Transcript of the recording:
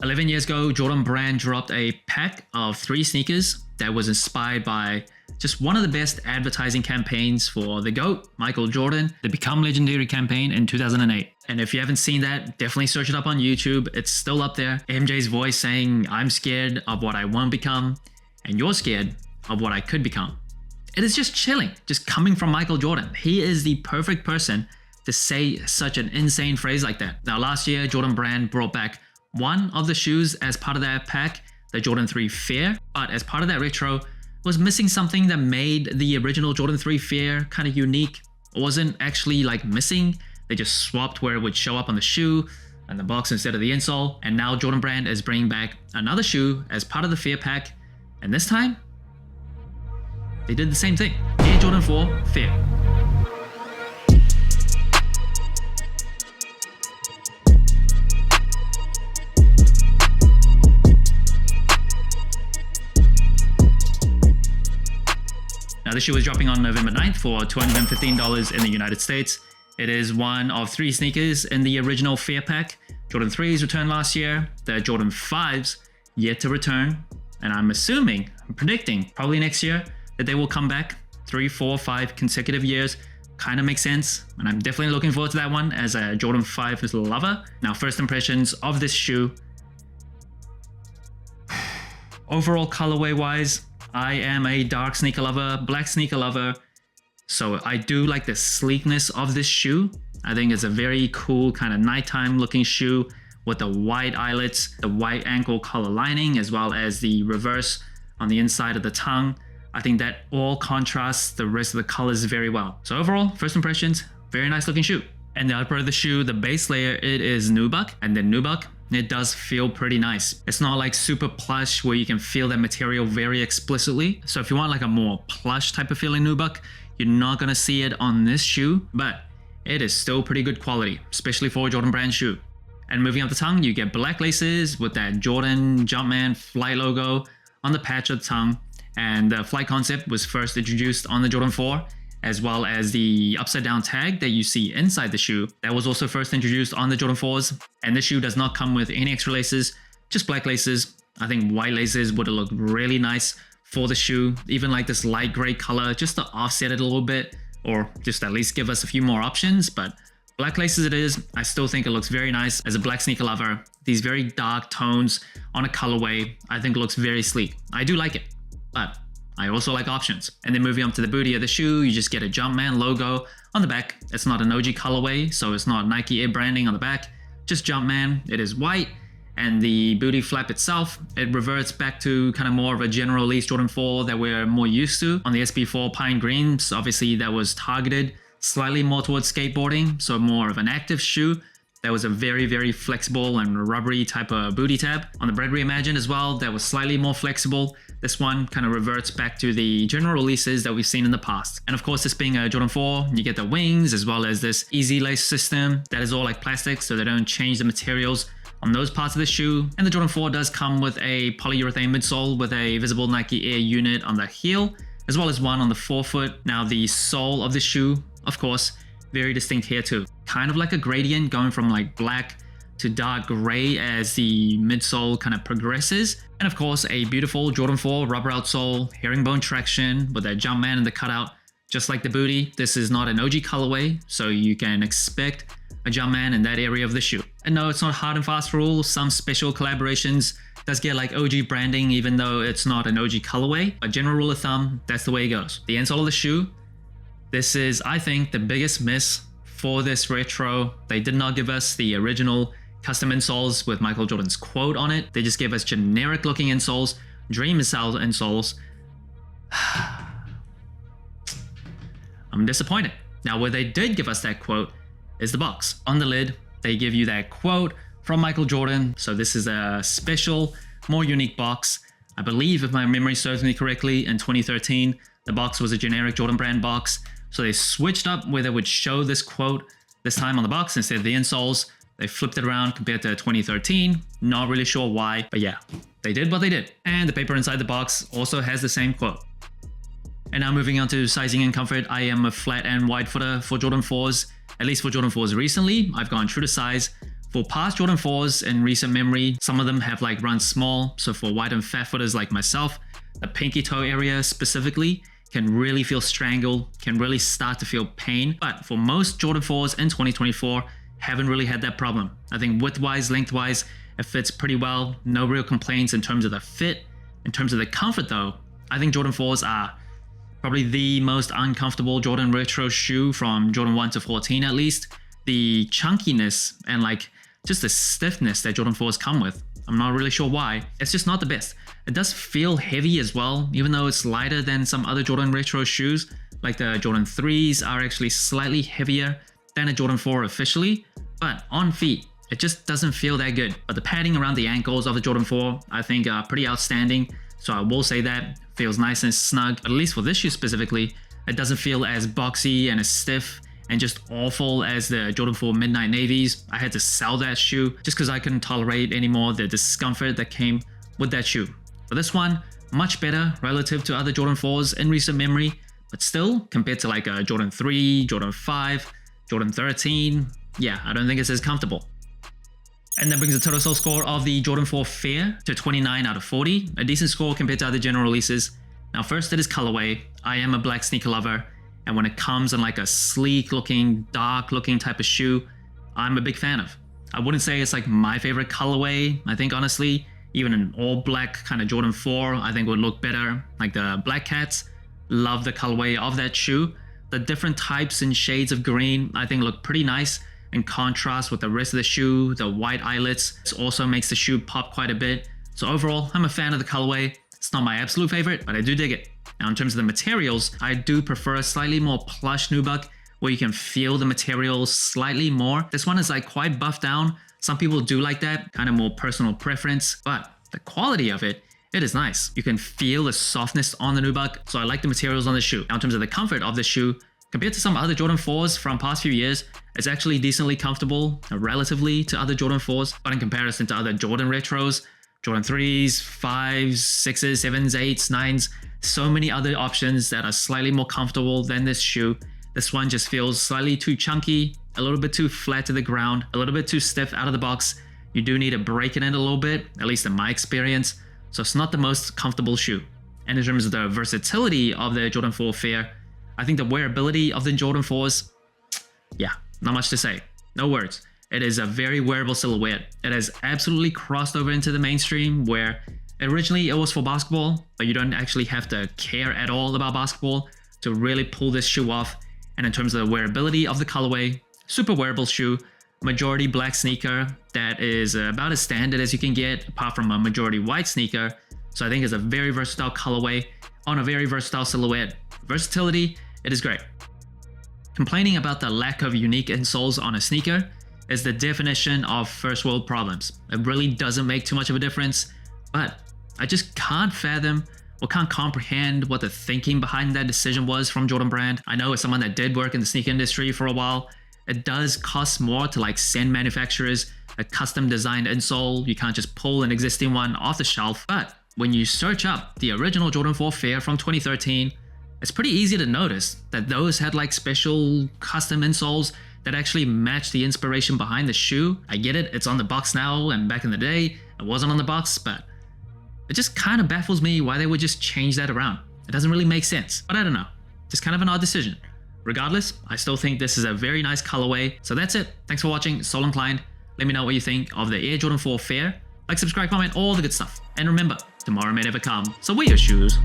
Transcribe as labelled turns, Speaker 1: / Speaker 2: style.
Speaker 1: 11 years ago, Jordan Brand dropped a pack of 3 sneakers that was inspired by just one of the best advertising campaigns for the GOAT, Michael Jordan, the Become Legendary campaign in 2008. And if you haven't seen that, definitely search it up on YouTube. It's still up there. MJ's voice saying, "I'm scared of what I won't become, and you're scared of what I could become." It is just chilling, just coming from Michael Jordan. He is the perfect person to say such an insane phrase like that. Now, last year, Jordan Brand brought back one of the shoes as part of that pack, the Jordan 3 Fear, but as part of that retro, was missing something that made the original Jordan 3 Fear kind of unique. It wasn't actually like missing. They just swapped where it would show up on the shoe and the box instead of the insole. And now Jordan Brand is bringing back another shoe as part of the Fear pack. And this time, they did the same thing. Air Jordan 4 Fear. Now, this shoe is dropping on November 9th for $215 in the United States. It is one of 3 sneakers in the original Fear pack. Jordan 3s returned last year. The Jordan 5s yet to return. And I'm predicting, probably next year, that they will come back 3, 4, 5 consecutive years. Kind of makes sense. And I'm definitely looking forward to that one as a Jordan 5 lover. Now, first impressions of this shoe. Overall, colorway wise, I am a dark sneaker lover, black sneaker lover, so I do like the sleekness of this shoe. I think it's a very cool kind of nighttime looking shoe with the white eyelets, the white ankle color lining, as well as the reverse on the inside of the tongue. I think that all contrasts the rest of the colors very well. So overall, first impressions, very nice looking shoe. And the other part of the shoe, the base layer, it is nubuck, and the nubuck, it does feel pretty nice. It's not like super plush where you can feel that material very explicitly. So if you want like a more plush type of feeling nubuck, you're not gonna see it on this shoe, but it is still pretty good quality, especially for a Jordan Brand shoe. And moving up the tongue, you get black laces with that Jordan Jumpman Flight logo on the patch of the tongue. And the Flight concept was first introduced on the Jordan 4, as well as the upside down tag that you see inside the shoe. That was also first introduced on the Jordan 4s. And this shoe does not come with any extra laces, just black laces. I think white laces would have looked really nice for the shoe, even like this light gray color, just to offset it a little bit, or just at least give us a few more options. But black laces it is. I still think it looks very nice as a black sneaker lover. These very dark tones on a colorway, I think looks very sleek. I do like it, but I also like options. And then moving up to the booty of the shoe, you just get a Jumpman logo on the back. It's not an OG colorway, so it's not Nike Air branding on the back, just Jumpman. It is white, and the booty flap itself, it reverts back to kind of more of a general release Jordan 4 that we're more used to. On the SB4 Pine Greens, obviously that was targeted slightly more towards skateboarding, so more of an active shoe. That was a very, very flexible and rubbery type of booty tab. On the Bread Reimagined as well, that was slightly more flexible. This one kind of reverts back to the general releases that we've seen in the past. And of course, this being a Jordan 4, you get the wings as well as this easy lace system. That is all like plastic, so they don't change the materials on those parts of the shoe. And the Jordan 4 does come with a polyurethane midsole with a visible Nike Air unit on the heel, as well as one on the forefoot. Now the sole of the shoe, of course, very distinct here too. Kind of like a gradient going from like black to dark gray as the midsole kind of progresses. And of course, a beautiful Jordan 4 rubber outsole, herringbone traction with that Jumpman in the cutout. Just like the booty, this is not an OG colorway, so you can expect a Jumpman in that area of the shoe. And no, it's not hard and fast rule. Some special collaborations does get like OG branding, even though it's not an OG colorway. But general rule of thumb, that's the way it goes. The insole of the shoe, this is, I think, the biggest miss for this retro. They did not give us the original custom insoles with Michael Jordan's quote on it. They just gave us generic looking insoles, dream style insoles. I'm disappointed. Now, where they did give us that quote is the box. On the lid, they give you that quote from Michael Jordan. So this is a special, more unique box. I believe, if my memory serves me correctly, in 2013, the box was a generic Jordan Brand box. So they switched up where they would show this quote this time on the box instead of the insoles. They flipped it around compared to 2013. Not really sure why, but yeah, they did what they did. And the paper inside the box also has the same quote. And now moving on to sizing and comfort, I am a flat and wide footer for Jordan 4s. At least for Jordan 4s recently, I've gone true to size For past Jordan 4s in recent memory, some of them have like run small, so for wide and fat footers like myself, the pinky toe area specifically can really feel strangled, can really start to feel pain. But for most Jordan 4s in 2024, haven't really had that problem. I think width-wise, length-wise, it fits pretty well. No real complaints in terms of the fit. In terms of the comfort though, I think Jordan 4s are probably the most uncomfortable Jordan retro shoe from Jordan 1 to 14 at least. The chunkiness and like just the stiffness that Jordan 4s come with, I'm not really sure why. It's just not the best. It does feel heavy as well, even though it's lighter than some other Jordan retro shoes. Like the Jordan 3s are actually slightly heavier than a Jordan 4 officially, but on feet, it just doesn't feel that good. But the padding around the ankles of the Jordan 4, I think are pretty outstanding. So I will say that feels nice and snug, at least for this shoe specifically. It doesn't feel as boxy and as stiff and just awful as the Jordan 4 Midnight Navies. I had to sell that shoe just because I couldn't tolerate anymore the discomfort that came with that shoe. But this one, much better relative to other Jordan 4s in recent memory, but still, compared to like a Jordan 3, Jordan 5, Jordan 13, yeah, I don't think it's as comfortable. And that brings the total sole score of the Jordan 4 Fair to 29 out of 40, a decent score compared to other general releases. Now first, it is colorway. I am a black sneaker lover, and when it comes in like a sleek looking, dark looking type of shoe, I'm a big fan of. I wouldn't say it's like my favorite colorway. I think honestly, even an all black kind of Jordan 4, I think would look better. Like the Black Cats, love the colorway of that shoe. The different types and shades of green, I think look pretty nice in contrast with the rest of the shoe. The white eyelets also makes the shoe pop quite a bit. So overall, I'm a fan of the colorway. It's not my absolute favorite, but I do dig it. Now in terms of the materials, I do prefer a slightly more plush nubuck where you can feel the material slightly more. This one is like quite buffed down. Some people do like that, kind of more personal preference, but the quality of it is nice. You can feel the softness on the nubuck, so I like the materials on the shoe. Now in terms of the comfort of the shoe, compared to some other Jordan 4s from past few years, it's actually decently comfortable relatively to other Jordan 4s, but in comparison to other Jordan retros, Jordan 3s, 5s, 6s, 7s, 8s, 9s, so many other options that are slightly more comfortable than this shoe. This one just feels slightly too chunky, a little bit too flat to the ground, a little bit too stiff out of the box. You do need to break it in a little bit, at least in my experience, so it's not the most comfortable shoe. And in terms of the versatility of the Jordan 4 Fair, I think the wearability of the Jordan 4s, yeah, not much to say. No words. It is a very wearable silhouette. It has absolutely crossed over into the mainstream where originally it was for basketball, but you don't actually have to care at all about basketball to really pull this shoe off. And in terms of the wearability of the colorway, super wearable shoe, majority black sneaker that is about as standard as you can get apart from a majority white sneaker. So I think it's a very versatile colorway on a very versatile silhouette. Versatility, it is great. Complaining about the lack of unique insoles on a sneaker is the definition of first world problems. It really doesn't make too much of a difference, but I just can't fathom or can't comprehend what the thinking behind that decision was from Jordan Brand. I know as someone that did work in the sneaker industry for a while, it does cost more to like send manufacturers a custom designed insole. You can't just pull an existing one off the shelf. But when you search up the original Jordan 4 Fair from 2013, it's pretty easy to notice that those had like special custom insoles that actually match the inspiration behind the shoe. I get it, it's on the box now, and back in the day, it wasn't on the box, but it just kind of baffles me why they would just change that around. It doesn't really make sense, but I don't know. Just kind of an odd decision. Regardless, I still think this is a very nice colorway. So that's it. Thanks for watching. Sole Inclined. Let me know what you think of the Air Jordan 4 Fair. Like, subscribe, comment, all the good stuff. And remember, tomorrow may never come, so wear your shoes.